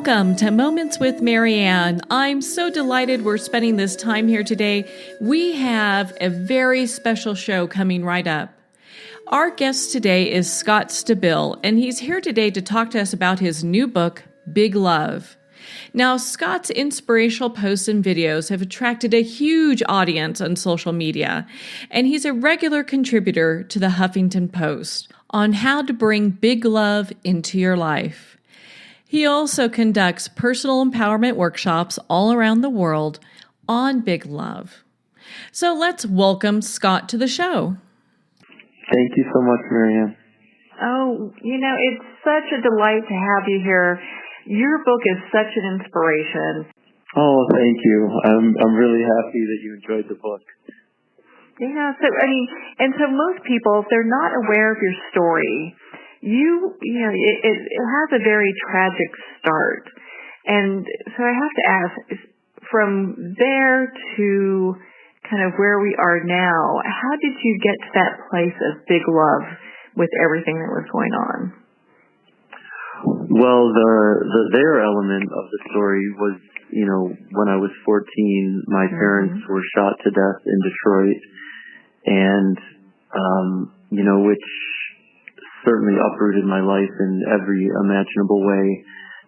Welcome to Moments with Marianne. I'm so delighted we're spending this time here today. We have a very special show coming right up. Our guest today is Scott Stabile, and he's here today to talk to us about his new book, Big Love. Now, Scott's inspirational posts and videos have attracted a huge audience on social media, and he's a regular contributor to the Huffington Post on how to bring big love into your life. He also conducts personal empowerment workshops all around the world on big love. So let's welcome Scott to the show. Thank you so much, Marianne. Oh, it's such a delight to have you here. Your book is such an inspiration. Oh, thank you. I'm really happy that you enjoyed the book. Yeah, so most people, if they're not aware of your story, it has a very tragic start. And so I have to ask, from there to kind of where we are now, how did you get to that place of big love with everything that was going on? Well, the there element of the story was, when I was 14, my parents were shot to death in Detroit, and, which certainly uprooted my life in every imaginable way.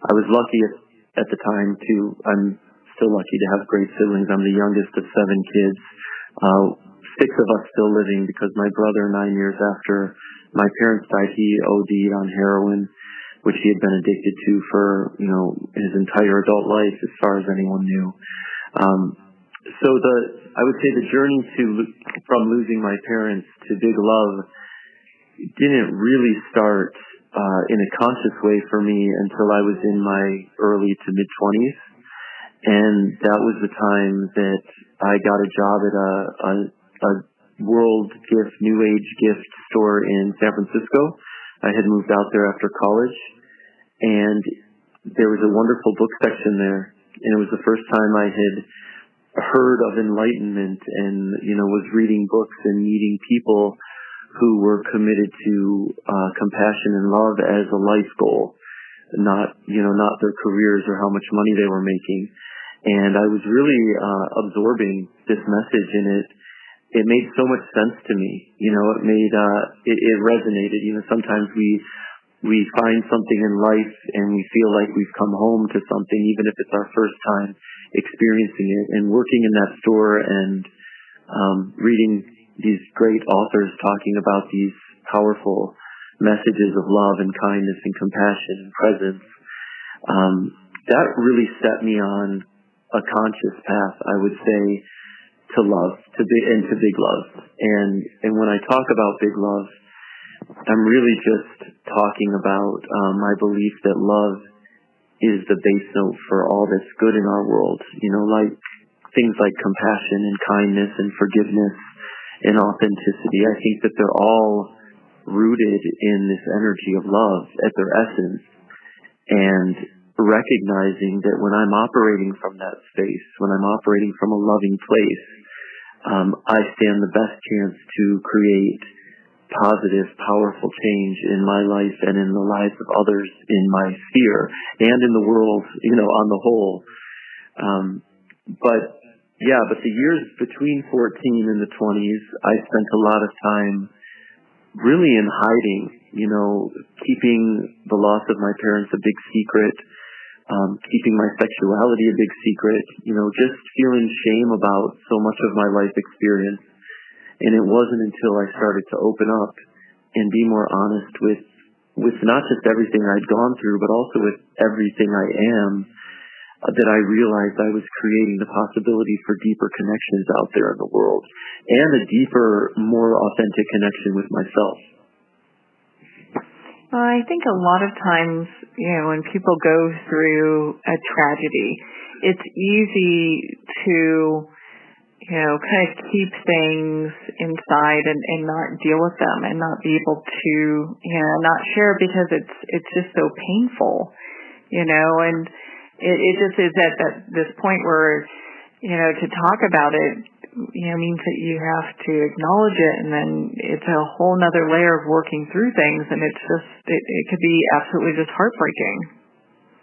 I was lucky at the time I'm still lucky to have great siblings. I'm the youngest of 7 kids. 6 of us still living because my brother, 9 years after my parents died, he OD'd on heroin, which he had been addicted to for, his entire adult life as far as anyone knew. I would say the journey from losing my parents to big love didn't really start in a conscious way for me until I was in my early to mid-20s. And that was the time that I got a job at a world gift, new age gift store in San Francisco. I had moved out there after college, and there was a wonderful book section there. And it was the first time I had heard of enlightenment and, was reading books and meeting people who were committed to compassion and love as a life goal, not their careers or how much money they were making. And I was really absorbing this message, and it made so much sense to me. It resonated. Sometimes we find something in life and we feel like we've come home to something, even if it's our first time experiencing it. And working in that store and reading these great authors talking about these powerful messages of love and kindness and compassion and presence, that really set me on a conscious path, I would say, to love, to big love. And when I talk about big love, I'm really just talking about my belief that love is the base note for all that's good in our world. Like things like compassion and kindness and forgiveness and authenticity. I think that they're all rooted in this energy of love at their essence, and recognizing that when I'm operating from that space, when I'm operating from a loving place, I stand the best chance to create positive, powerful change in my life and in the lives of others in my sphere and in the world, on the whole. But the years between 14 and the 20s, I spent a lot of time really in hiding, keeping the loss of my parents a big secret, keeping my sexuality a big secret, just feeling shame about so much of my life experience. And it wasn't until I started to open up and be more honest with not just everything I'd gone through, but also with everything I am, that I realized I was creating the possibility for deeper connections out there in the world and a deeper, more authentic connection with myself. Well, I think a lot of times, when people go through a tragedy, it's easy to kind of keep things inside and not deal with them and not be able to, not share because it's just so painful, and it just is at this point where, to talk about it, means that you have to acknowledge it, and then it's a whole nother layer of working through things, and it's just, it could be absolutely just heartbreaking.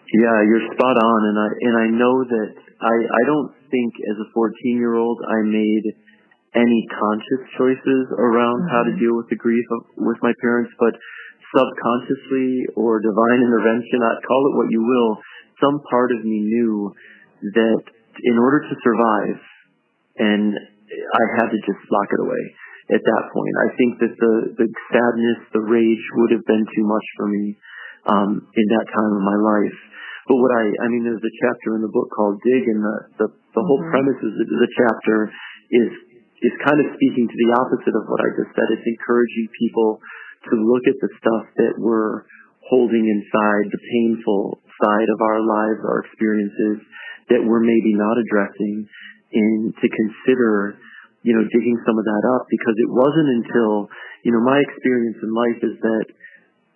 Yeah, you're spot on, and I know that I don't think as a 14-year-old I made any conscious choices around how to deal with the grief with my parents, but subconsciously or divine intervention, call it what you will, some part of me knew that in order to survive, and I had to just lock it away at that point. I think that the sadness, the rage would have been too much for me in that time of my life. But there's a chapter in the book called Dig, and the whole premise of the chapter is kind of speaking to the opposite of what I just said. It's encouraging people to look at the stuff that we're holding inside, the painful side of our lives, our experiences that we're maybe not addressing, and to consider, digging some of that up, because it wasn't until, my experience in life is that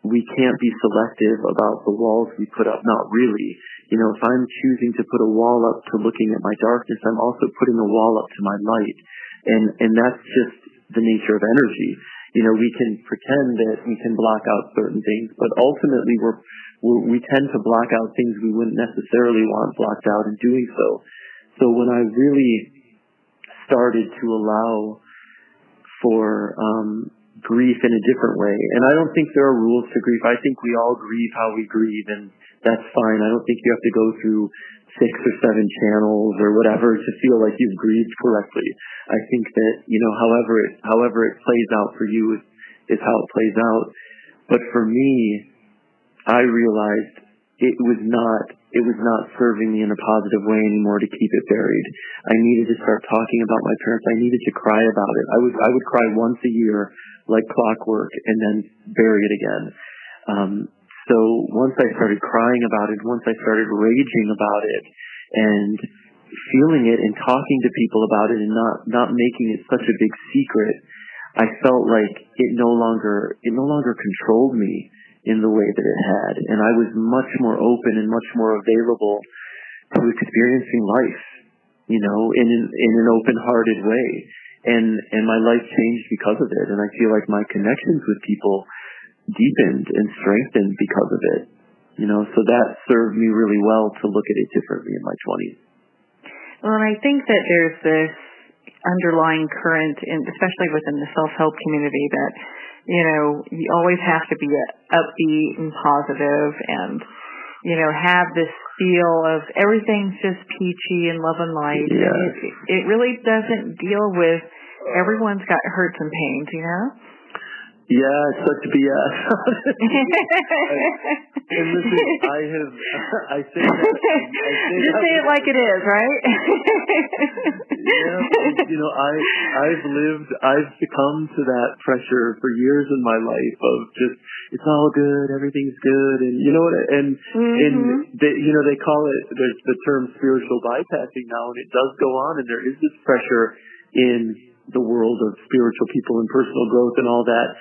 we can't be selective about the walls we put up. Not really. If I'm choosing to put a wall up to looking at my darkness, I'm also putting a wall up to my light. And that's just the nature of energy. We can pretend that we can block out certain things, but ultimately we tend to block out things we wouldn't necessarily want blocked out in doing so. So when I really started to allow for grief in a different way, and I don't think there are rules to grief. I think we all grieve how we grieve, and that's fine. I don't think you have to go through 6 or 7 channels or whatever to feel like you've grieved correctly. I think that, however it plays out for you is how it plays out. But for me, I realized it was not serving me in a positive way anymore to keep it buried. I needed to start talking about my parents. I needed to cry about it. I would cry once a year like clockwork and then bury it again. So once I started crying about it, once I started raging about it and feeling it and talking to people about it and not making it such a big secret, I felt like it no longer controlled me in the way that it had. And I was much more open and much more available to experiencing life, in an open-hearted way. And my life changed because of it. And I feel like my connections with people deepened and strengthened because of it. So that served me really well to look at it differently in my 20s. Well, and I think that there's this underlying current, especially within the self-help community, that, you always have to be upbeat and positive and, have this feel of everything's just peachy and love and light. Yeah. It really doesn't deal with everyone's got hurts and pains, Yeah, it's such BS. And listen, I say that. Just say it like it is, right? I've succumbed to that pressure for years in my life of just, it's all good, everything's good, and and they call it, there's the term spiritual bypassing now, and it does go on, and there is this pressure in the world of spiritual people and personal growth and all that,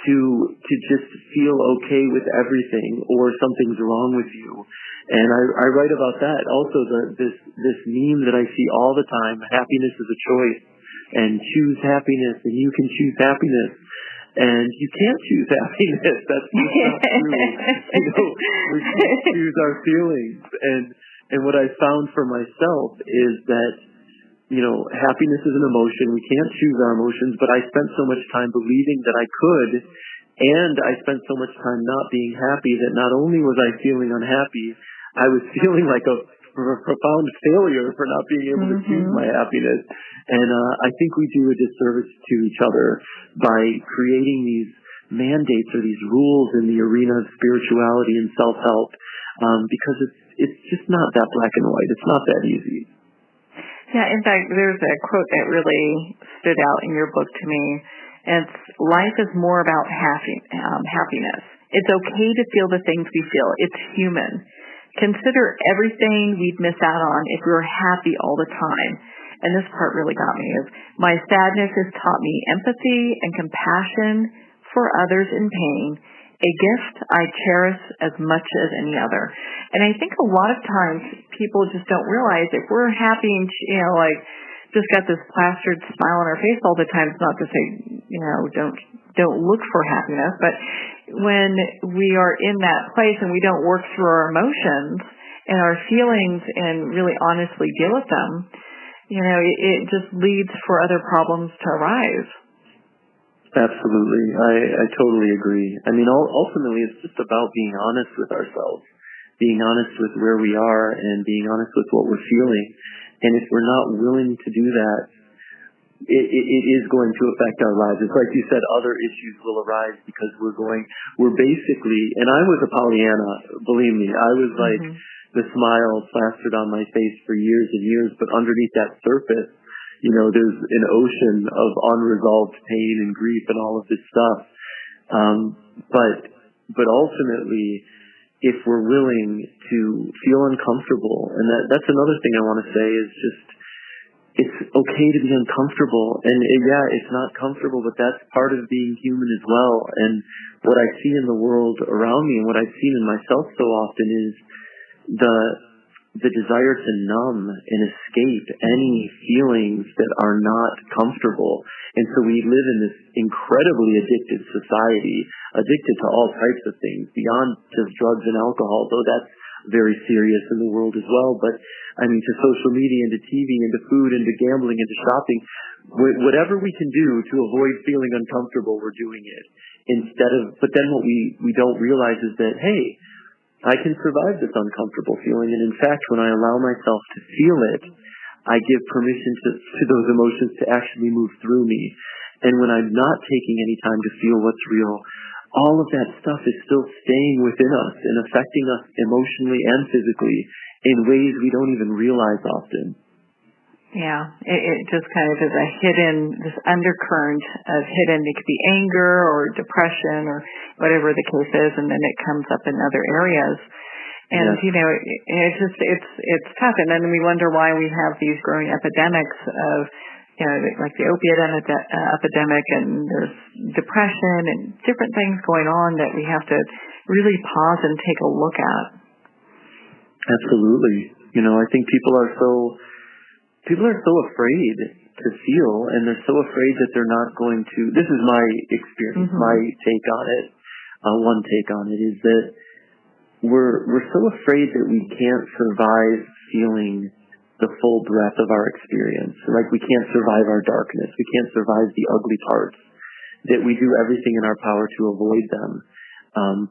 to just feel okay with everything or something's wrong with you. And I write about that. Also, this meme that I see all the time, happiness is a choice, and choose happiness, and you can choose happiness. And you can't choose happiness. That's just not true. We can't choose our feelings. And what I found for myself is that, happiness is an emotion. We can't choose our emotions, but I spent so much time believing that I could, and I spent so much time not being happy that not only was I feeling unhappy, I was feeling like a profound failure for not being able to choose my happiness. And I think we do a disservice to each other by creating these mandates or these rules in the arena of spirituality and self-help, because it's just not that black and white. It's not that easy. Yeah, in fact, there's a quote that really stood out in your book to me. It's, life is more about happiness. It's okay to feel the things we feel. It's human. Consider everything we'd miss out on if we were happy all the time. And this part really got me, is my sadness has taught me empathy and compassion for others in pain, a gift I cherish as much as any other. And I think a lot of times people just don't realize if we're happy and, just got this plastered smile on our face all the time, it's not to say, don't look for happiness, but when we are in that place and we don't work through our emotions and our feelings and really honestly deal with them, it just leads for other problems to arise. Absolutely. I totally agree. I mean, ultimately, it's just about being honest with ourselves, being honest with where we are and being honest with what we're feeling. And if we're not willing to do that, it is going to affect our lives. It's like you said, other issues will arise because we're basically, and I was a Pollyanna, believe me, I was like the smile plastered on my face for years and years, but underneath that surface, there's an ocean of unresolved pain and grief and all of this stuff. But ultimately, if we're willing to feel uncomfortable, and that's another thing I want to say is just, it's okay to be uncomfortable. And it's not comfortable, but that's part of being human as well. And what I see in the world around me and what I've seen in myself so often is the desire to numb and escape any feelings that are not comfortable. And so we live in this incredibly addicted society, addicted to all types of things beyond just drugs and alcohol, though that's very serious in the world as well. But I mean, to social media, into TV, into food, into gambling, into shopping, whatever we can do to avoid feeling uncomfortable, we're doing it. But then what we don't realize is that, hey, I can survive this uncomfortable feeling. And in fact, when I allow myself to feel it, I give permission to those emotions to actually move through me. And when I'm not taking any time to feel what's real, all of that stuff is still staying within us and affecting us emotionally and physically in ways we don't even realize often. Yeah, it just kind of is this undercurrent of hidden, it could be anger or depression or whatever the case is, and then it comes up in other areas. And, it's tough. And then we wonder why we have these growing epidemics of, like the opiate epidemic, and there's depression and different things going on that we have to really pause and take a look at. Absolutely. I think people are so afraid to feel, and they're so afraid that they're not going to. This is my experience, my take on it. One take on it is that we're so afraid that we can't survive feeling the full breadth of our experience. Like we can't survive our darkness. We can't survive the ugly parts. That we do everything in our power to avoid them.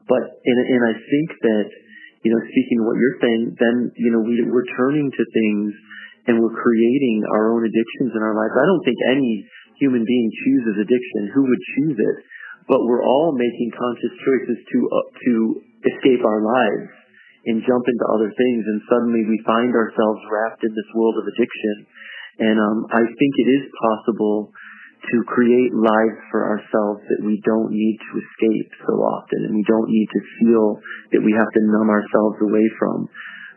But I think that, speaking of what you're saying, then, we're turning to things and we're creating our own addictions in our lives. I don't think any human being chooses addiction. Who would choose it? But we're all making conscious choices to escape our lives and jump into other things, and suddenly we find ourselves wrapped in this world of addiction. And I think it is possible to create lives for ourselves that we don't need to escape so often, and we don't need to feel that we have to numb ourselves away from.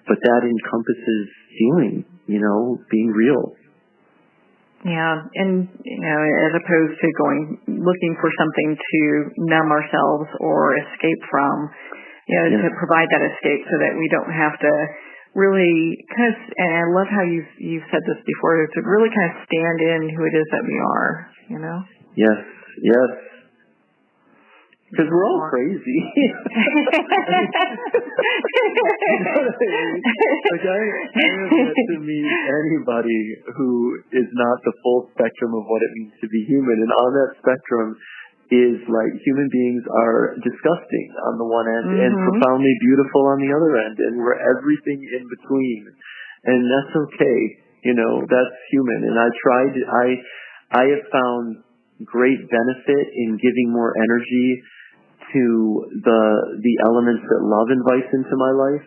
But that encompasses feeling, being real. Yeah, and, as opposed to looking for something to numb ourselves or escape from, to provide that escape so that we don't have to really kind of, and I love how you've said this before, to really kind of stand in who it is that we are, Yes. Because we're all crazy. Like I have yet to meet anybody who is not the full spectrum of what it means to be human. And on that spectrum is like human beings are disgusting on the one end and profoundly beautiful on the other end. And we're everything in between. And that's okay. That's human. And I have found great benefit in giving more energy to the elements that love invites into my life,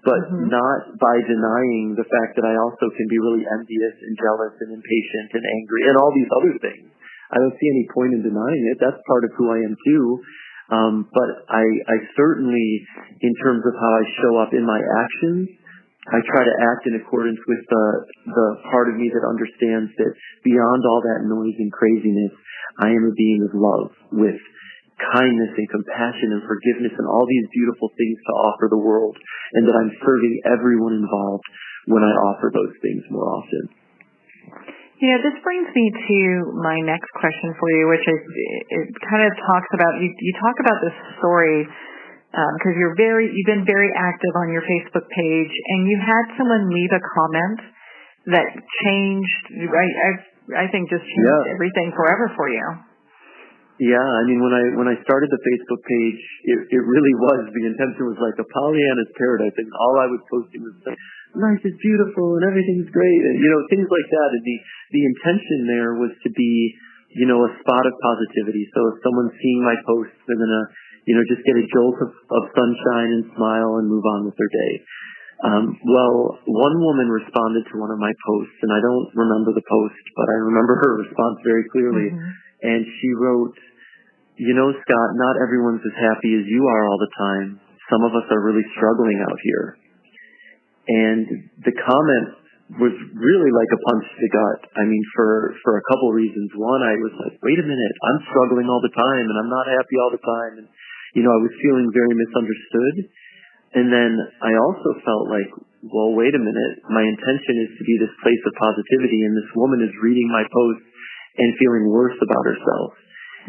but not by denying the fact that I also can be really envious and jealous and impatient and angry and all these other things. I don't see any point in denying it. That's part of who I am too. But I certainly, in terms of how I show up in my actions, I try to act in accordance with the part of me that understands that beyond all that noise and craziness, I am a being of love with kindness and compassion and forgiveness and all these beautiful things to offer the world, and that I'm serving everyone involved when I offer those things more often. This brings me to my next question for you, which is, it kind of talks about, you talk about this story because you've been very active on your Facebook page, and you had someone leave a comment that changed, I think just changed everything forever for you. Yeah, I mean, when I started the Facebook page, it really was, the intention was like a Pollyanna's paradise, and all I was posting was like, life is beautiful and everything's great, and things like that. And the intention there was to be, a spot of positivity. So if someone's seeing my posts, they're gonna, just get a jolt of sunshine and smile and move on with their day. Well, one woman responded to one of my posts, and I don't remember the post, but I remember her response very clearly. Mm-hmm. And she wrote, Scott, not everyone's as happy as you are all the time. Some of us are really struggling out here. And the comment was really like a punch to the gut. I mean, for a couple of reasons. One, I was like, wait a minute, I'm struggling all the time, and I'm not happy all the time. And, I was feeling very misunderstood. And then I also felt like, well, wait a minute, my intention is to be this place of positivity, and this woman is reading my post and feeling worse about herself.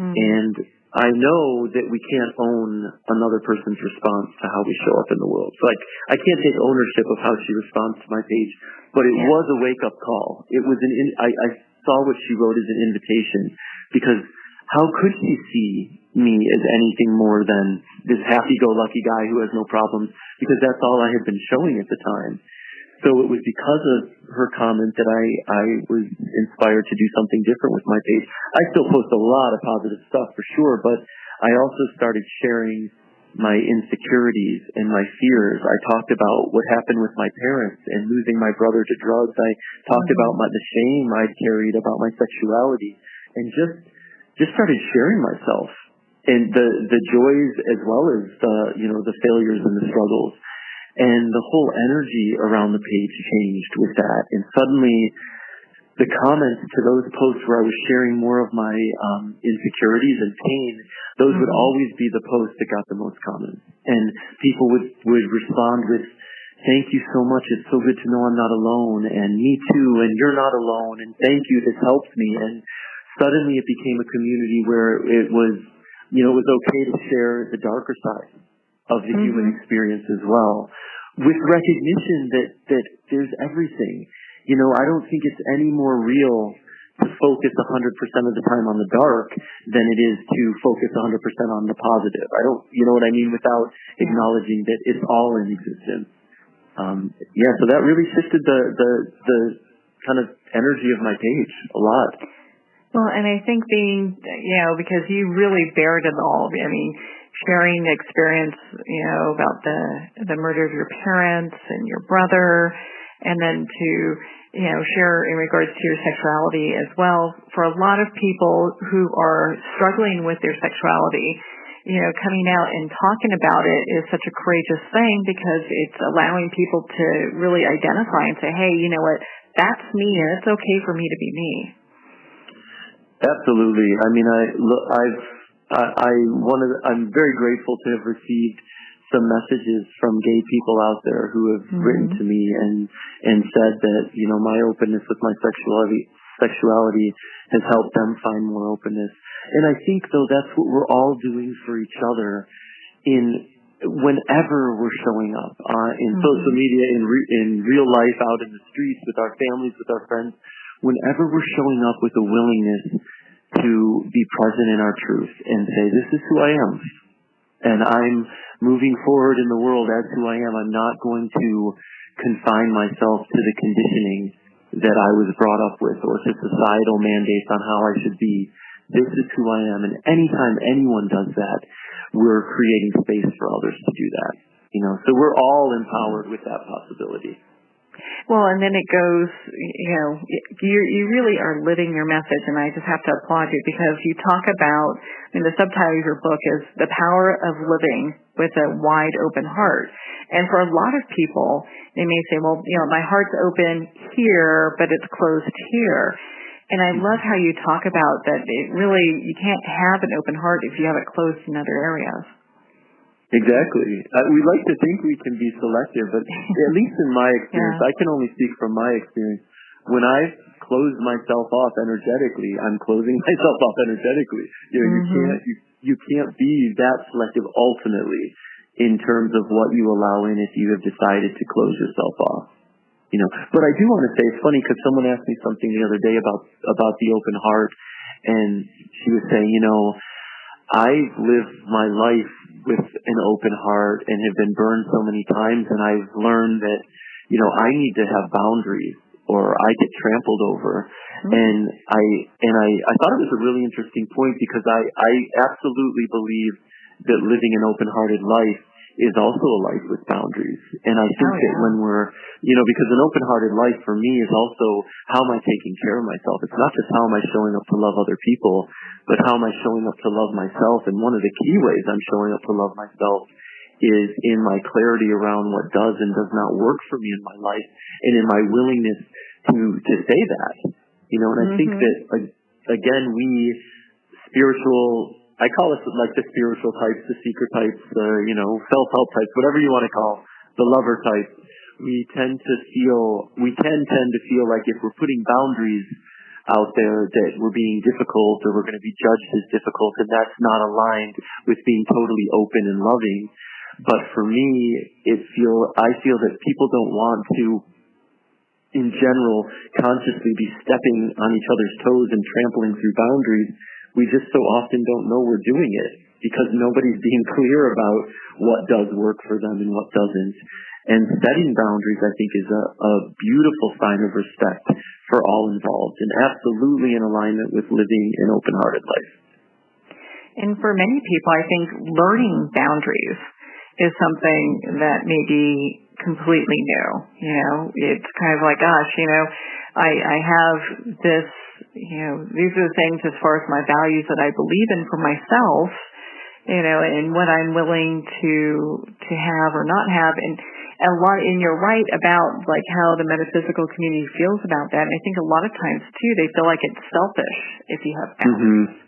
Mm-hmm. And I know that we can't own another person's response to how we show up in the world. So I can't take ownership of how she responds to my page, but it was a wake-up call. It was I saw what she wrote as an invitation, because how could she see me as anything more than this happy-go-lucky guy who has no problems, because that's all I had been showing at the time. So it was because of her comment that I was inspired to do something different with my page. I still post a lot of positive stuff for sure, but I also started sharing my insecurities and my fears. I talked about what happened with my parents and losing my brother to drugs. I talked about the shame I'd carried about my sexuality, and just started sharing myself and the joys as well as the failures and the struggles. And the whole energy around the page changed with that. And suddenly, the comments to those posts where I was sharing more of my insecurities and pain, those would always be the posts that got the most comments. And people would respond with, thank you so much, it's so good to know I'm not alone, and me too, and you're not alone, and thank you, this helps me. And suddenly it became a community where it was, it was okay to share the darker side of the human experience as well, with recognition that there's everything. I don't think it's any more real to focus 100% of the time on the dark than it is to focus 100% on the positive. You know what I mean, without acknowledging that it's all in existence. So that really shifted the kind of energy of my page a lot. Well, and I think because you really bared it all. I mean, sharing the experience, about the murder of your parents and your brother, and then to, share in regards to your sexuality as well. For a lot of people who are struggling with their sexuality, coming out and talking about it is such a courageous thing, because it's allowing people to really identify and say, hey, you know what, that's me, and it's okay for me to be me. Absolutely. I mean, I'm very grateful to have received some messages from gay people out there who have written to me and said that, my openness with my sexuality has helped them find more openness. And I think, though, that's what we're all doing for each other whenever we're showing up in social media, in real life, out in the streets, with our families, with our friends. Whenever we're showing up with a willingness to be present in our truth and say, this is who I am, and I'm moving forward in the world as who I am. I'm not going to confine myself to the conditioning that I was brought up with, or to societal mandates on how I should be. This is who I am, and anytime anyone does that, we're creating space for others to do that. So we're all empowered with that possibility. Well, and then it goes, you really are living your message, and I just have to applaud you, because you talk about, the subtitle of your book is The Power of Living with a Wide Open Heart. And for a lot of people, they may say, well, my heart's open here, but it's closed here. And I love how you talk about that you can't have an open heart if you have it closed in other areas. Exactly. We like to think we can be selective, but at least in my experience, I can only speak from my experience. when I close myself off energetically, I'm closing myself off energetically. You can't be that selective ultimately in terms of what you allow in if you have decided to close yourself off. But I do want to say, it's funny because someone asked me something the other day about the open heart, and she was saying, I've lived my life with an open heart and have been burned so many times, and I've learned that, I need to have boundaries or I get trampled over. And I thought it was a really interesting point because I absolutely believe that living an open-hearted life is also a life with boundaries. And I think that when we're, because an open-hearted life for me is also how am I taking care of myself? It's not just how am I showing up to love other people, but how am I showing up to love myself? And one of the key ways I'm showing up to love myself is in my clarity around what does and does not work for me in my life and in my willingness to say that. And I think that, again, I call us like the spiritual types, the secret types, self-help types, whatever you want to call the lover types. We tend to feel like if we're putting boundaries out there that we're being difficult or we're going to be judged as difficult, and that's not aligned with being totally open and loving. But for me, I feel that people don't want to, in general, consciously be stepping on each other's toes and trampling through boundaries. We just so often don't know we're doing it because nobody's being clear about what does work for them and what doesn't. And setting boundaries, I think, is a beautiful sign of respect for all involved and absolutely in alignment with living an open-hearted life. And for many people, I think learning boundaries is something that may be completely new. It's kind of like, gosh, I have this, these are the things as far as my values that I believe in for myself, and what I'm willing to have or not have. And you're right about like how the metaphysical community feels about that. And I think a lot of times too, they feel like it's selfish if you have boundaries.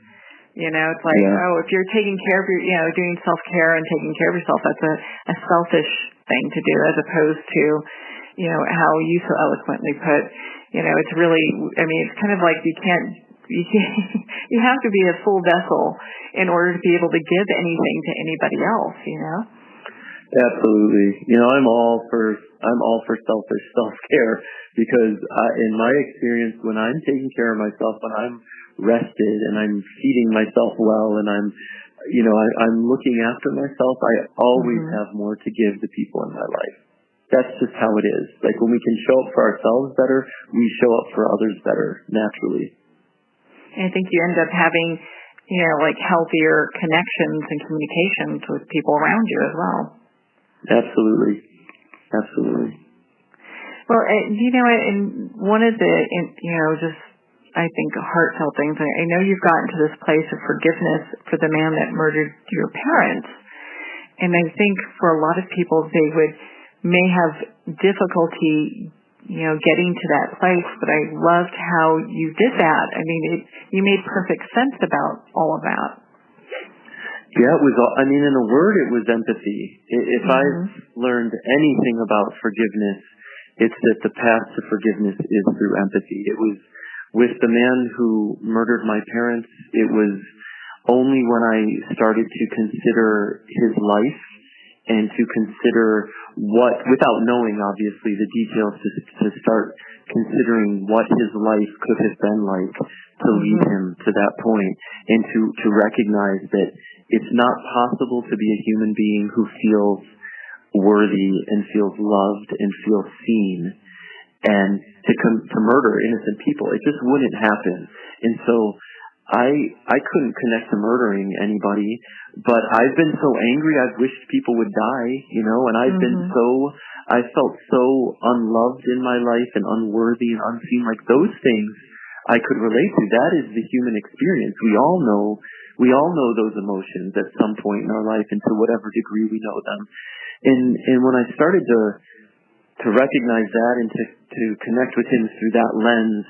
It's like, if you're taking care of doing self-care and taking care of yourself, that's a selfish thing to do as opposed to, how you so eloquently put, it's really, it's kind of like you have to be a full vessel in order to be able to give anything to anybody else, Absolutely. I'm all for selfish self-care because in my experience, when I'm taking care of myself, when I'm rested and I'm feeding myself well and I'm looking after myself, I always have more to give the people in my life. That's just how it is. Like when we can show up for ourselves better, we show up for others better, naturally. And I think you end up having, like healthier connections and communications with people around you as well. Absolutely. Well, and one of the, just I think heartfelt things, I know you've gotten to this place of forgiveness for the man that murdered your parents. And I think for a lot of people, they may have difficulty, getting to that place, but I loved how you did that. You made perfect sense about all of that. Yeah, it was, in a word, it was empathy. If I've learned anything about forgiveness, it's that the path to forgiveness is through empathy. It was with the man who murdered my parents, it was only when I started to consider his life and to consider without knowing, obviously, the details, to start considering what his life could have been like to lead him to that point, and to recognize that it's not possible to be a human being who feels worthy and feels loved and feels seen and to murder innocent people. It just wouldn't happen. And so I couldn't connect to murdering anybody, but I've been so angry I've wished people would die, and I felt so unloved in my life and unworthy and unseen. Like those things I could relate to. That is the human experience. We all know those emotions at some point in our life, and to whatever degree we know them. And when I started to recognize that and to connect with him through that lens,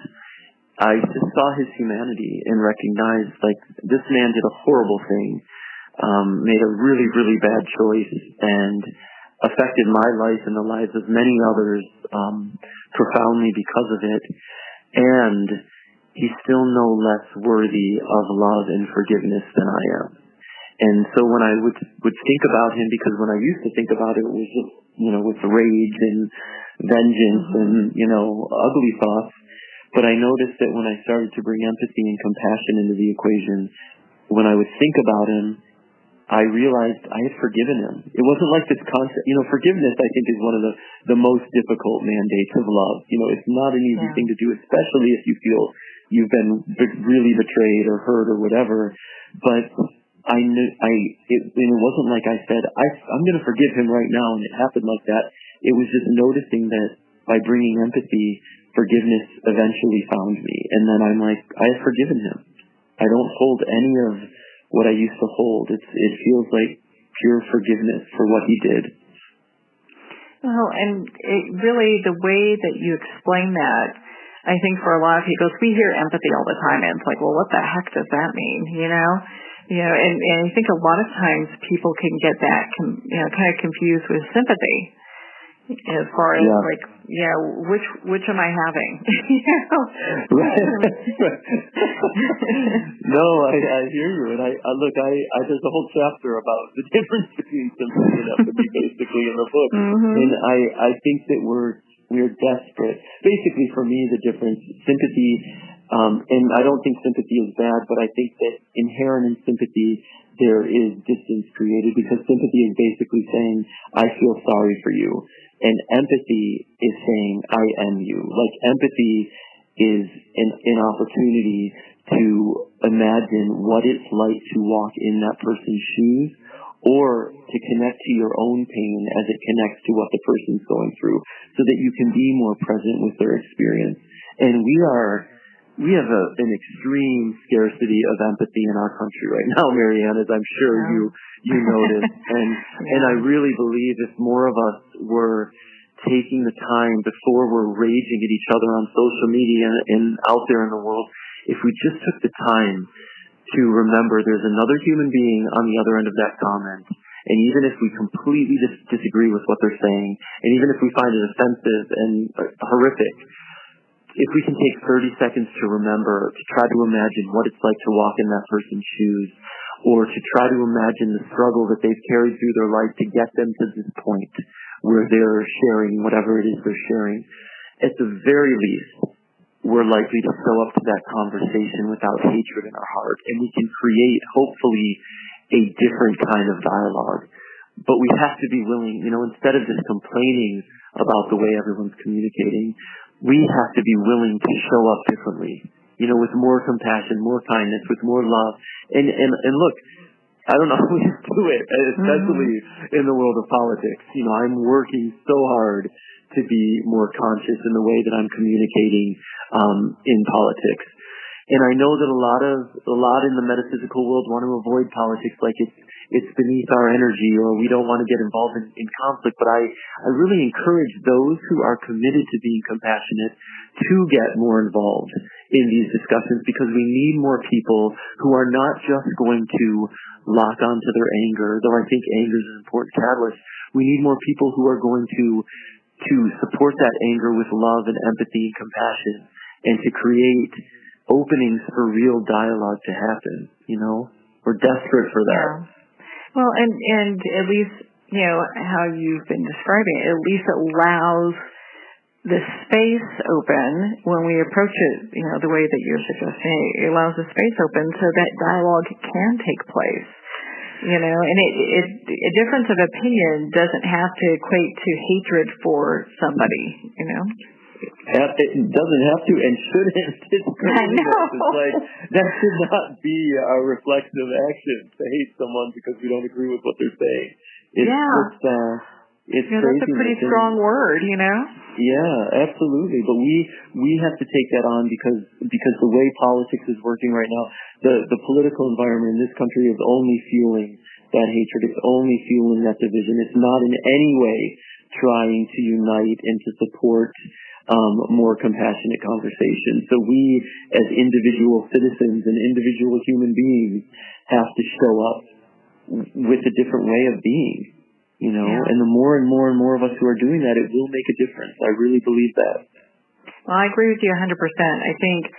I just saw his humanity and recognized, like, this man did a horrible thing, made a really, really bad choice, and affected my life and the lives of many others profoundly because of it, and he's still no less worthy of love and forgiveness than I am. And so when I would think about him, because when I used to think about it, it was just, with rage and vengeance and, ugly thoughts. But I noticed that when I started to bring empathy and compassion into the equation, when I would think about him, I realized I had forgiven him. It wasn't like this concept, forgiveness I think is one of the most difficult mandates of love. It's not an easy thing to do, especially if you feel you've been really betrayed or hurt or whatever. But I knew, it wasn't like I said, I'm going to forgive him right now, and it happened like that. It was just noticing that by bringing empathy, forgiveness eventually found me. And then I'm like, I have forgiven him. I don't hold any of what I used to hold. It feels like pure forgiveness for what he did. Well, and really the way that you explain that, I think for a lot of people, we hear empathy all the time, and it's like, well, what the heck does that mean, and I think a lot of times people can get that, kind of confused with sympathy, as far as which am I having? Right. No, I hear you, and I look. There's a whole chapter about the difference between sympathy and empathy, basically, in the book, and I think that we're desperate. Basically, for me, the difference, sympathy, and I don't think sympathy is bad, but I think that inherent in sympathy there is distance created, because sympathy is basically saying, I feel sorry for you. And empathy is saying, I am you. Like, empathy is an opportunity to imagine what it's like to walk in that person's shoes, or to connect to your own pain as it connects to what the person's going through, so that you can be more present with their experience. And we have an extreme scarcity of empathy in our country right now, Marianne, as I'm sure you noticed. And I really believe if more of us were taking the time before we're raging at each other on social media and out there in the world, if we just took the time to remember there's another human being on the other end of that comment, and even if we completely disagree with what they're saying, and even if we find it offensive and horrific, if we can take 30 seconds to remember, to try to imagine what it's like to walk in that person's shoes, or to try to imagine the struggle that they've carried through their life to get them to this point where they're sharing whatever it is they're sharing, at the very least, we're likely to show up to that conversation without hatred in our heart, and we can create, hopefully, a different kind of dialogue. But we have to be willing, instead of just complaining about the way everyone's communicating, we have to be willing to show up differently, with more compassion, more kindness, with more love. And look, I don't always do it, especially in the world of politics. I'm working so hard to be more conscious in the way that I'm communicating in politics. And I know that a lot in the metaphysical world want to avoid politics, like it's beneath our energy, or we don't want to get involved in conflict. But I really encourage those who are committed to being compassionate to get more involved in these discussions, because we need more people who are not just going to lock onto their anger, though I think anger is an important catalyst. We need more people who are going to support that anger with love and empathy and compassion, and to create openings for real dialogue to happen. We're desperate for that. Yeah. Well, and at least, how you've been describing it, at least it allows the space open when we approach it, the way that you're suggesting. It allows the space open so that dialogue can take place. And a difference of opinion doesn't have to equate to hatred for somebody, It doesn't have to and shouldn't. It's crazy. It's like, that should not be a reflexive action to hate someone because we don't agree with what they're saying. It's crazy. That's a pretty strong word, Yeah, absolutely. But we have to take that on because the way politics is working right now, the political environment in this country is only fueling that hatred. It's only fueling that division. It's not in any way trying to unite and to support more compassionate conversation. So we, as individual citizens and individual human beings, have to show up with a different way of being, and the more and more and more of us who are doing that, it will make a difference. I really believe that. Well, I agree with you 100%. I think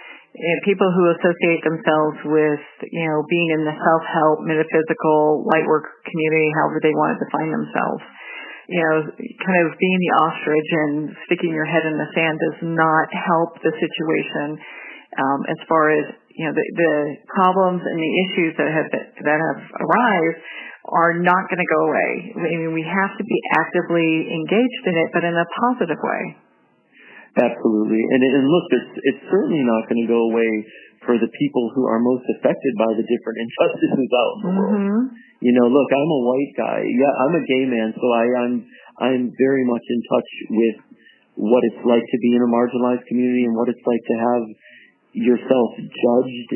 people who associate themselves with, being in the self-help, metaphysical, light work community, however they want to define themselves, kind of being the ostrich and sticking your head in the sand does not help the situation as far as, the problems and the issues that have arisen are not going to go away. I mean, we have to be actively engaged in it, but in a positive way. Absolutely. And look, it's certainly not going to go away for the people who are most affected by the different injustices out in the world. Look, I'm a white guy. Yeah, I'm a gay man, so I'm very much in touch with what it's like to be in a marginalized community and what it's like to have yourself judged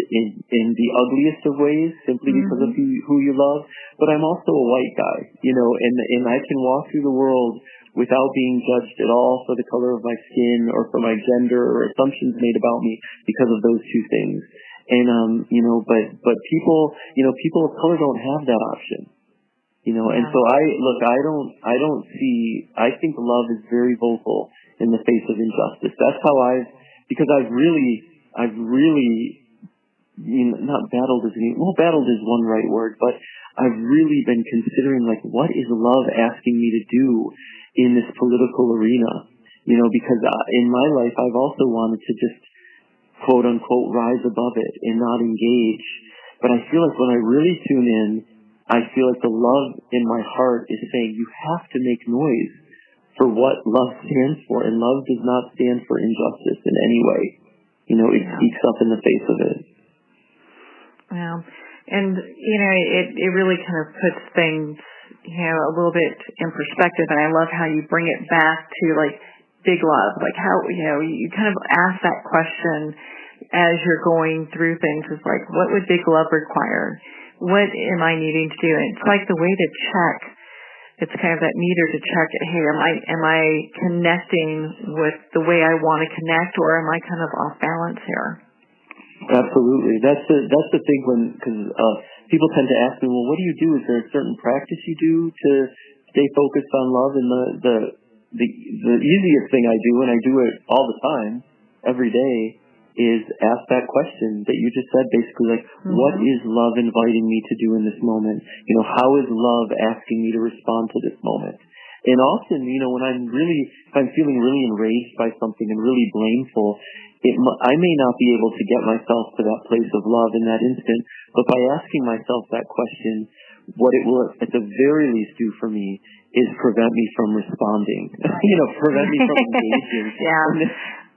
in the ugliest of ways simply because of who you love. But I'm also a white guy, and I can walk through the world without being judged at all for the color of my skin or for my gender or assumptions made about me because of those two things. And, but people of color don't have that option, and so I think love is very vocal in the face of injustice. That's how I've really, not battled battled is one right word, but I've really been considering, like, what is love asking me to do in this political arena? Because in my life, I've also wanted to just, quote unquote, rise above it and not engage. But I feel like when I really tune in, I feel like the love in my heart is saying, you have to make noise for what love stands for. And love does not stand for injustice in any way. It speaks up in the face of it. Yeah. And, it really kind of puts things, a little bit in perspective. And I love how you bring it back to, like, big love. Like how, you kind of ask that question as you're going through things. It's like, what would big love require? What am I needing to do? And it's like the way to check. It's kind of that meter to check, hey, am I connecting with the way I want to connect, or am I kind of off balance here? Absolutely. That's the thing because people tend to ask me, well, what do you do? Is there a certain practice you do to stay focused on love? And the easiest thing I do, and I do it all the time, every day, is ask that question that you just said, basically, like, what is love inviting me to do in this moment? How is love asking me to respond to this moment? And often, when if I'm feeling really enraged by something and really blameful, I may not be able to get myself to that place of love in that instant, but by asking myself that question, what it will at the very least do for me is prevent me from responding, prevent me from engaging.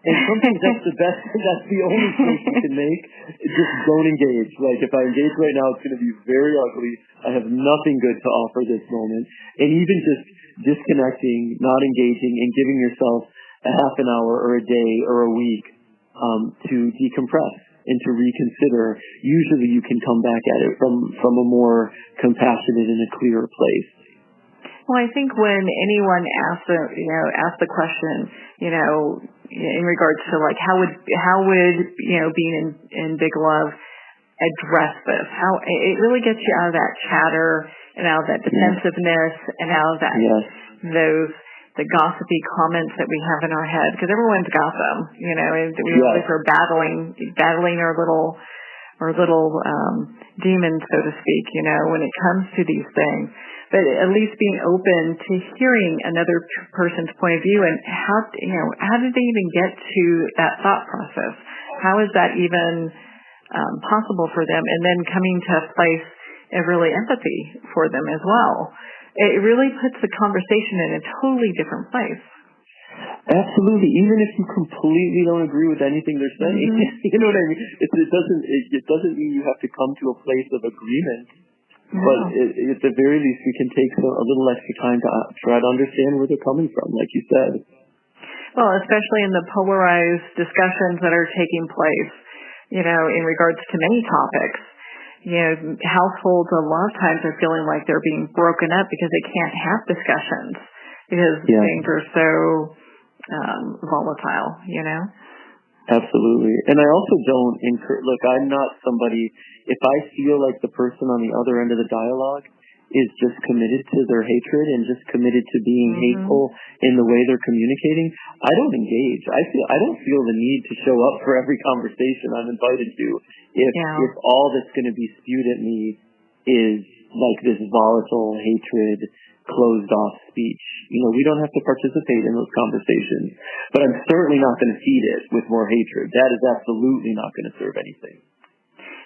And sometimes that's the only choice you can make. Just don't engage. Like, if I engage right now, it's going to be very ugly. I have nothing good to offer this moment. And even just disconnecting, not engaging, and giving yourself a half an hour or a day or a week to decompress and to reconsider, usually you can come back at it from a more compassionate and a clearer place. Well, I think when anyone asks the question, in regards to, like, how would being in big love address this? How it really gets you out of that chatter and out of that defensiveness and out of that the gossipy comments that we have in our head, because everyone's got them, and we always are battling our little demons, so to speak, when it comes to these things. But at least being open to hearing another person's point of view, and how did they even get to that thought process? How is that even possible for them? And then coming to a place of really empathy for them as well. It really puts the conversation in a totally different place. Absolutely. Even if you completely don't agree with anything they're saying, you know what I mean? It doesn't mean you have to come to a place of agreement. But at the very least, we can take a little extra time to try to understand where they're coming from, like you said. Well, especially in the polarized discussions that are taking place, in regards to many topics. Households a lot of times are feeling like they're being broken up because they can't have discussions because things are so volatile, Absolutely. And I also don't look, I'm not somebody, if I feel like the person on the other end of the dialogue is just committed to their hatred and just committed to being hateful in the way they're communicating, I don't engage. I don't feel the need to show up for every conversation I'm invited to if all that's going to be spewed at me is like this volatile hatred, closed off speech. We don't have to participate in those conversations, but I'm certainly not going to feed it with more hatred. That is absolutely not going to serve anything.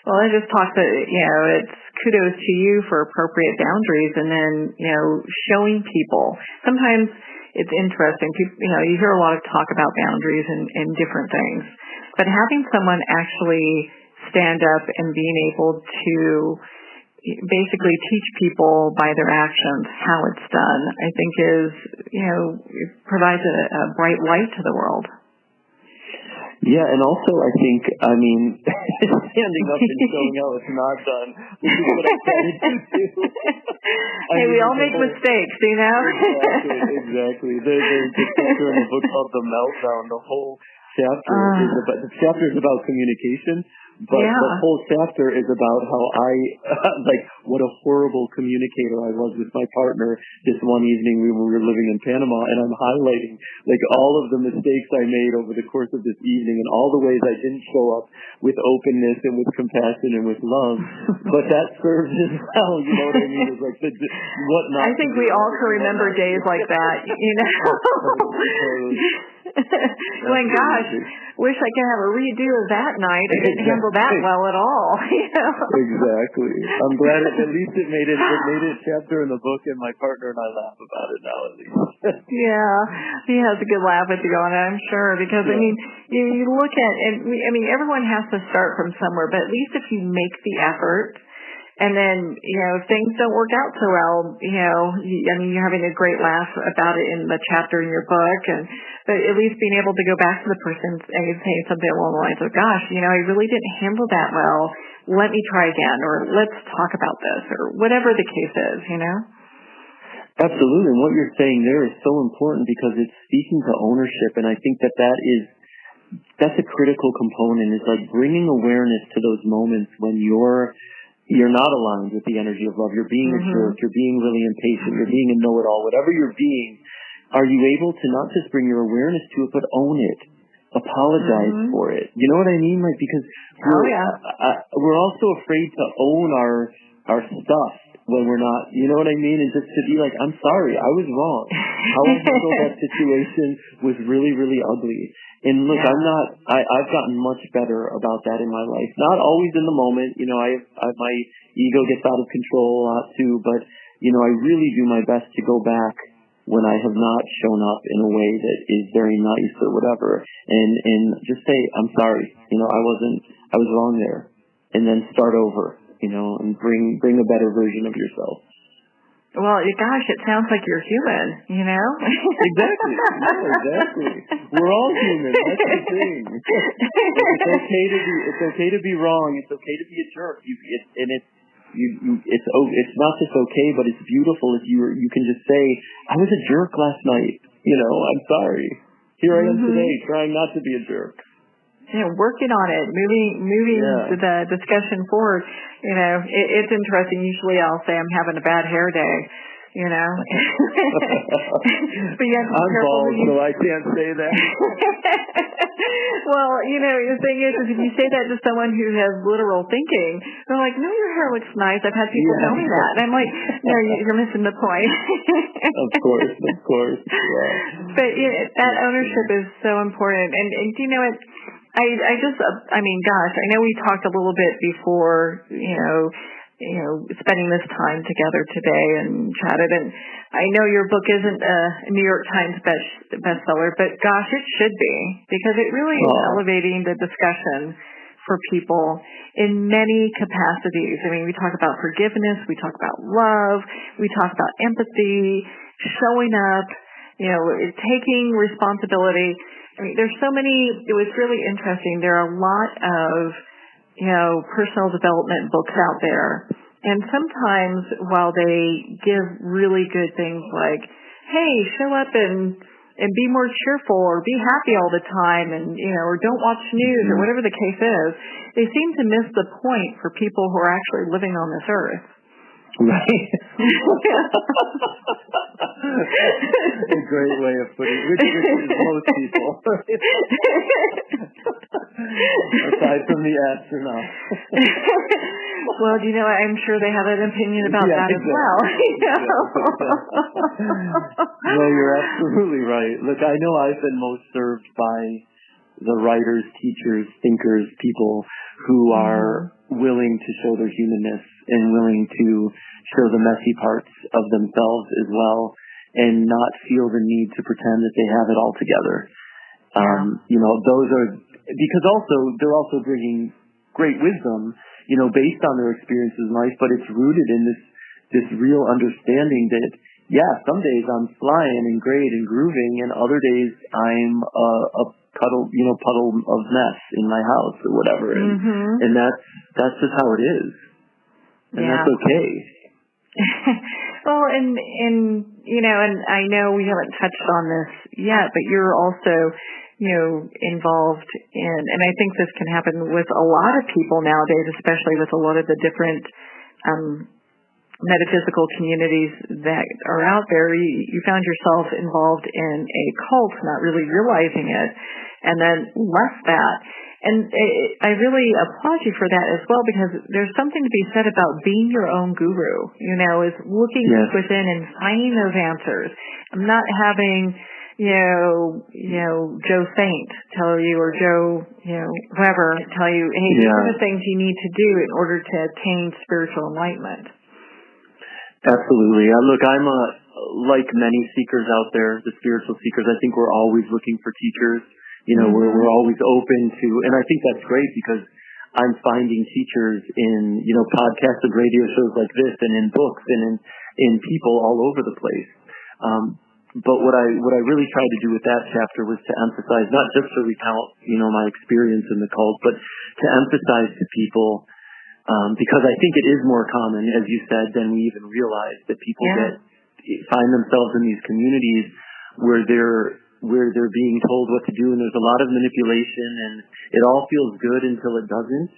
Well, I just talked that, it's kudos to you for appropriate boundaries, and then, showing people. Sometimes it's interesting. People, you hear a lot of talk about boundaries and different things, but having someone actually stand up and being able to basically teach people by their actions how it's done, I think is, it provides a bright light to the world. Yeah, and also I think, standing up and showing how it's not done, which is what I started to do. We all make mistakes, Exactly. There's a chapter in the book called The Meltdown. The whole chapter is about communication, but the whole chapter is about how what a horrible communicator I was with my partner this one evening when we were living in Panama, and I'm highlighting all of the mistakes I made over the course of this evening and all the ways I didn't show up with openness and with compassion and with love. But that serves as well, you know what I mean? It's like what not. I think we all can remember days like that, When gosh, wish I could have a redo of that night. I didn't handle that well at all. Exactly. I'm glad at least it made it a chapter in the book, and my partner and I laugh about it now at least. Yeah, he has a good laugh with you on it, I'm sure, because you look at, and everyone has to start from somewhere, but at least if you make the effort. And then, if things don't work out so well, you're having a great laugh about it in the chapter in your book, but at least being able to go back to the person and say something along the lines of, gosh, I really didn't handle that well. Let me try again, or let's talk about this, or whatever the case is, Absolutely. And what you're saying there is so important because it's speaking to ownership. And I think that's a critical component, is like bringing awareness to those moments when you're not aligned with the energy of love. You're being a jerk. You're being really impatient. You're being a know-it-all. Whatever you're being, are you able to not just bring your awareness to it, but own it? Apologize for it. You know what I mean? Because we're also afraid to own our stuff when we're not. You know what I mean? And just to be like, I'm sorry, I was wrong. How I handled that situation was really, really ugly. And look, I've gotten much better about that in my life. Not always in the moment, my ego gets out of control a lot too, but, I really do my best to go back when I have not shown up in a way that is very nice or whatever, and just say, I'm sorry, I was wrong there, and then start over, and bring a better version of yourself. Well, gosh, it sounds like you're human, Exactly. Yeah, exactly. We're all human. That's the thing. It's okay to be wrong. It's okay to be a jerk. It's not just okay, but it's beautiful if you can just say, I was a jerk last night. I'm sorry. Here I am today, trying not to be a jerk. Working on it, moving the discussion forward. It's interesting. Usually I'll say I'm having a bad hair day, But you have to be I'm careful. bald, so I can't say that. Well, the thing is if you say that to someone who has literal thinking, they're like, no, your hair looks nice. I've had people tell me that. And I'm like, no, you're missing the point. Of course. Yeah. But that ownership is so important. And do you know what? Gosh, I know we talked a little bit before, spending this time together today and chatted, and I know your book isn't a New York Times bestseller, but gosh, it should be, because it really is elevating the discussion for people in many capacities. We talk about forgiveness, we talk about love, we talk about empathy, showing up, taking responsibility. There's so many. It was really interesting. There are a lot of, personal development books out there. And sometimes while they give really good things like, hey, show up and be more cheerful, or be happy all the time, and, or don't watch news, or whatever the case is, they seem to miss the point for people who are actually living on this earth. Right. A great way of putting it, which is most people. Aside from the astronauts. Well, I'm sure they have an opinion about that as well. No, you're absolutely right. Look, I know I've been most served by the writers, teachers, thinkers, people who are willing to show their humanness and willing to show the messy parts of themselves as well, and not feel the need to pretend that they have it all together. Those are, because also they're also bringing great wisdom, based on their experiences in life, but it's rooted in this real understanding that, some days I'm flying and great and grooving, and other days I'm a puddle of mess in my house or whatever, and that's just how it is, and that's okay. Well, and I know we haven't touched on this yet, but you're also, involved in, and I think this can happen with a lot of people nowadays, especially with a lot of the different metaphysical communities that are out there. You found yourself involved in a cult, not really realizing it, and then left that. And I really applaud you for that as well, because there's something to be said about being your own guru, is looking within and finding those answers. Not having, Joe Saint tell you, or Joe, whoever tell you, hey, these are the things you need to do in order to attain spiritual enlightenment. Absolutely. Look, I'm like many seekers out there, the spiritual seekers, I think we're always looking for teachers. We're always open to, and I think that's great, because I'm finding teachers in, podcasts and radio shows like this, and in books, and in people all over the place. But what I really tried to do with that chapter was to emphasize, not just to recount, my experience in the cult, but to emphasize to people, because I think it is more common, as you said, than we even realize, that people find themselves in these communities where they're being told what to do, and there's a lot of manipulation, and it all feels good until it doesn't.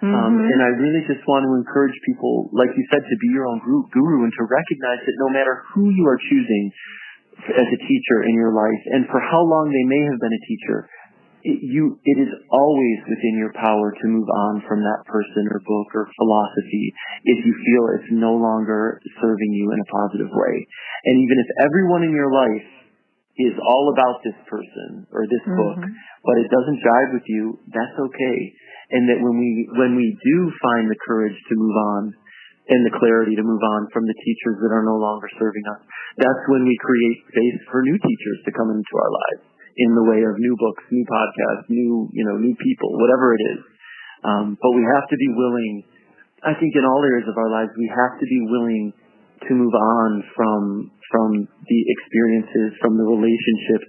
And I really just want to encourage people, like you said, to be your own guru, and to recognize that no matter who you are choosing as a teacher in your life, and for how long they may have been a teacher, it is always within your power to move on from that person or book or philosophy if you feel it's no longer serving you in a positive way. And even if everyone in your life is all about this person or this book, but it doesn't jive with you, that's okay. And that when we do find the courage to move on and the clarity to move on from the teachers that are no longer serving us, that's when we create space for new teachers to come into our lives in the way of new books, new podcasts, new people, whatever it is. But we have to be willing, I think in all areas of our lives, we have to be willing to move on from the experiences, from the relationships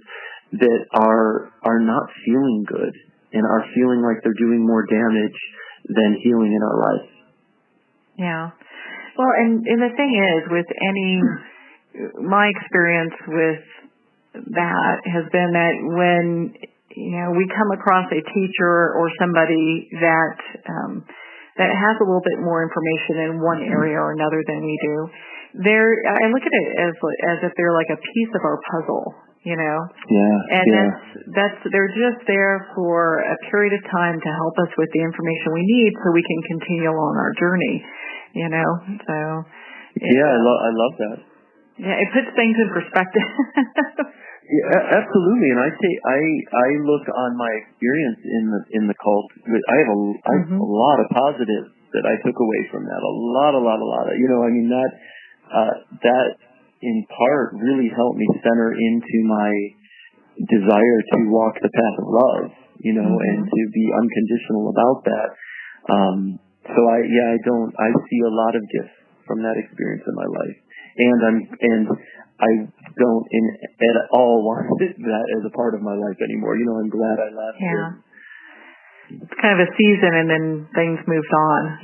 that are not feeling good and are feeling like they're doing more damage than healing in our lives. Yeah. Well, and the thing is, with my experience with that has been that when, we come across a teacher or somebody that has a little bit more information in one area or another than we do, I look at it as if they're like a piece of our puzzle, they're just there for a period of time to help us with the information we need so we can continue on our journey, so. I love that. Yeah, it puts things in perspective. Yeah, absolutely. And I look on my experience in the cult. I have a lot of positives that I took away from that. A lot. That in part really helped me center into my desire to walk the path of love, and to be unconditional about that. So I see a lot of gifts from that experience in my life, and I don't at all want that as a part of my life anymore. I'm glad I left. Yeah. It's kind of a season, and then things moved on.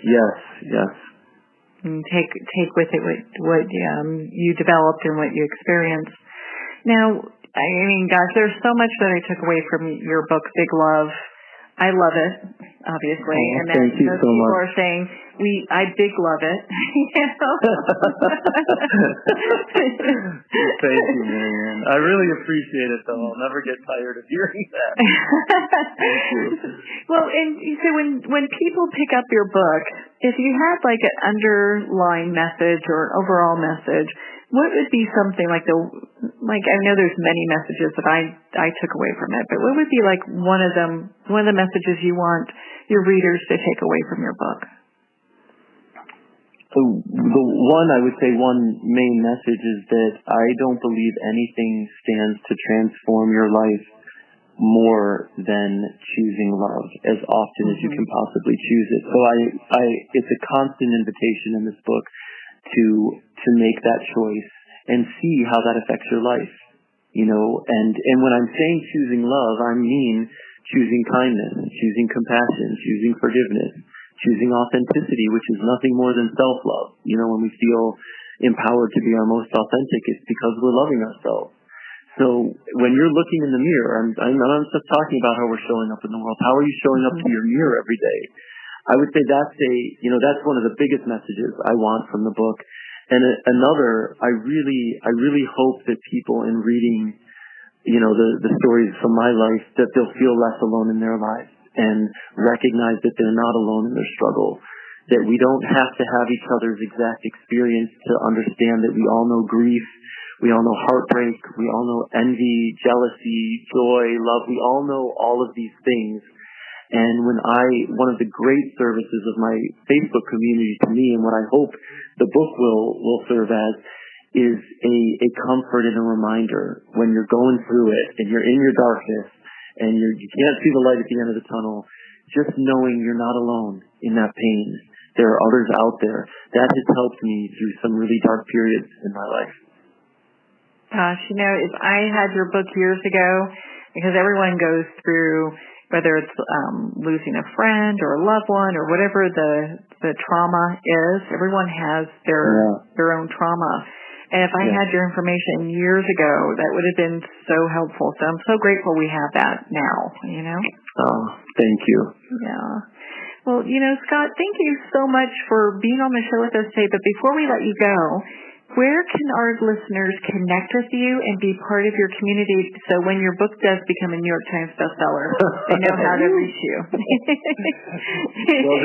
Yes. And take with it what you developed and what you experienced. Now, gosh, there's so much that I took away from your book, Big Love. I love it, obviously. Thank you so much. People are saying, I big love it. Thank you, Marianne. I really appreciate it, though. I'll never get tired of hearing that. Thank you. Well, and so when people pick up your book, if you had like an underlying message or an overall message, what would be something like I know there's many messages that I took away from it, but what would be like one of the messages you want your readers to take away from your book? So I would say one main message is that I don't believe anything stands to transform your life more than choosing love as often as you can possibly choose it. So it's a constant invitation in this book to make that choice and see how that affects your life, and when I'm saying choosing love, I mean choosing kindness, choosing compassion, choosing forgiveness, choosing authenticity, which is nothing more than self-love. When we feel empowered to be our most authentic, it's because we're loving ourselves. So when you're looking in the mirror, I'm not just talking about how we're showing up in the world. How are you showing up to your mirror every day? I would say that's one of the biggest messages I want from the book. And another, I really hope that people in reading, the stories from my life, that they'll feel less alone in their lives and recognize that they're not alone in their struggle, that we don't have to have each other's exact experience to understand that we all know grief, we all know heartbreak, we all know envy, jealousy, joy, love, we all know all of these things. And one of the great services of my Facebook community to me, and what I hope the book will serve as, is a comfort and a reminder when you're going through it and you're in your darkness and you can't see the light at the end of the tunnel, just knowing you're not alone in that pain. There are others out there. That has helped me through some really dark periods in my life. Gosh, if I had your book years ago, because everyone goes through, whether it's losing a friend or a loved one or whatever the trauma is, everyone has their own trauma. And if I had your information years ago, that would have been so helpful. So I'm so grateful we have that now, Oh, thank you. Yeah. Well, Scott, thank you so much for being on the show with us today. But before we let you go, where can our listeners connect with you and be part of your community so when your book does become a New York Times bestseller, they know how to reach you? Well,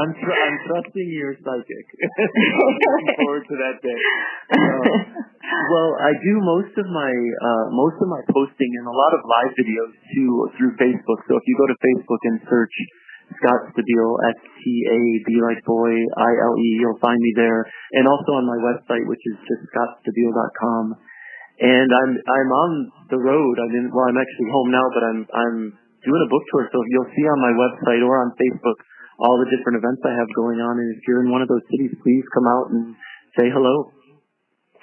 I'm trusting you're psychic. Looking forward to that day. Well, I do most of my posting and a lot of live videos too through Facebook. So if you go to Facebook and search Scott Stabile, STAB like boy, ILE, you'll find me there. And also on my website, which is just scottstabile.com. And I'm on the road. I'm actually home now, but I'm doing a book tour. So you'll see on my website or on Facebook all the different events I have going on. And if you're in one of those cities, please come out and say hello.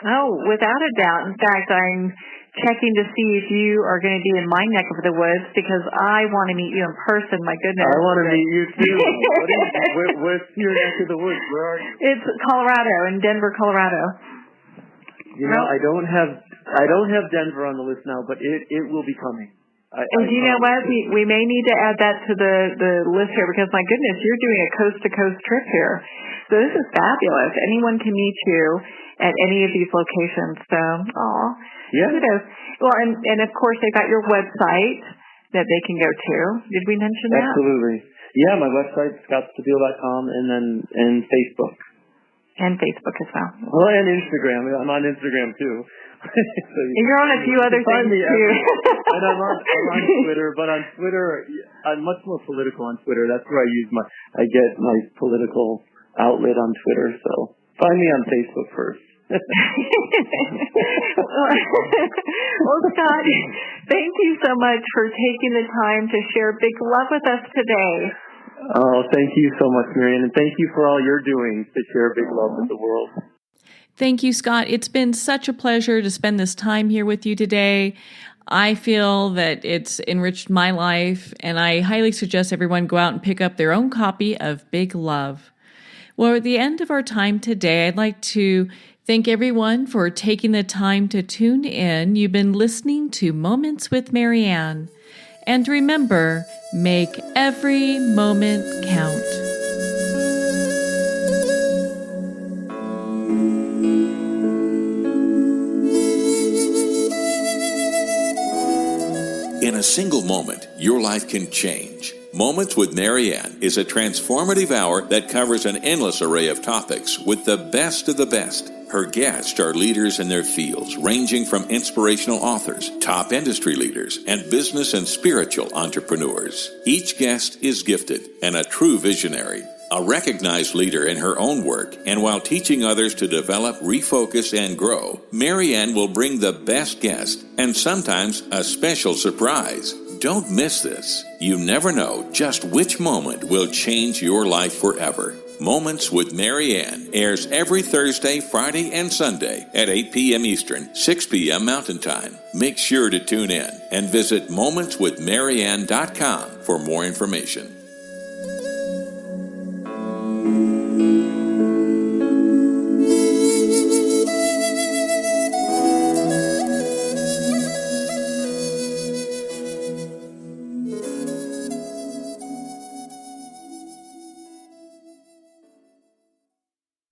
Oh, without a doubt. In fact, I'm checking to see if you are going to be in my neck of the woods because I want to meet you in person. My goodness. I want to meet you too. Where's your neck of the woods? Where are you? It's Colorado, in Denver, Colorado. I don't have Denver on the list now, but it will be coming. And you know what? We may need to add that to the list here because, my goodness, you're doing a coast-to-coast trip here. So this is fabulous. Anyone can meet you at any of these locations. So, yeah. Well, and of course, they've got your website that they can go to. Did we mention that? Absolutely. Yeah, my website, scottstabile.com, and Facebook. And Facebook as well. Well, and Instagram. I'm on Instagram, too. So you're on a few other things, too. And I'm on Twitter, but on Twitter, I'm much more political on Twitter. That's where I get my political outlet on Twitter. So find me on Facebook first. Well, Scott, thank you so much for taking the time to share Big Love with us today. Oh, thank you so much, Marianne, and thank you for all you're doing to share Big Love with the world. Thank you, Scott. It's been such a pleasure to spend this time here with you today. I feel that it's enriched my life, and I highly suggest everyone go out and pick up their own copy of Big Love. Well, at the end of our time today, I'd like to thank everyone for taking the time to tune in. You've been listening to Moments with Marianne. And remember, make every moment count. In a single moment, your life can change. Moments with Marianne is a transformative hour that covers an endless array of topics with the best of the best. Her guests are leaders in their fields, ranging from inspirational authors, top industry leaders, and business and spiritual entrepreneurs. Each guest is gifted and a true visionary, a recognized leader in her own work, and while teaching others to develop, refocus, and grow, Marianne will bring the best guest and sometimes a special surprise. Don't miss this. You never know just which moment will change your life forever. Moments with Marianne airs every Thursday, Friday, and Sunday at 8 p.m. Eastern, 6 p.m. Mountain Time. Make sure to tune in and visit momentswithmarianne.com for more information.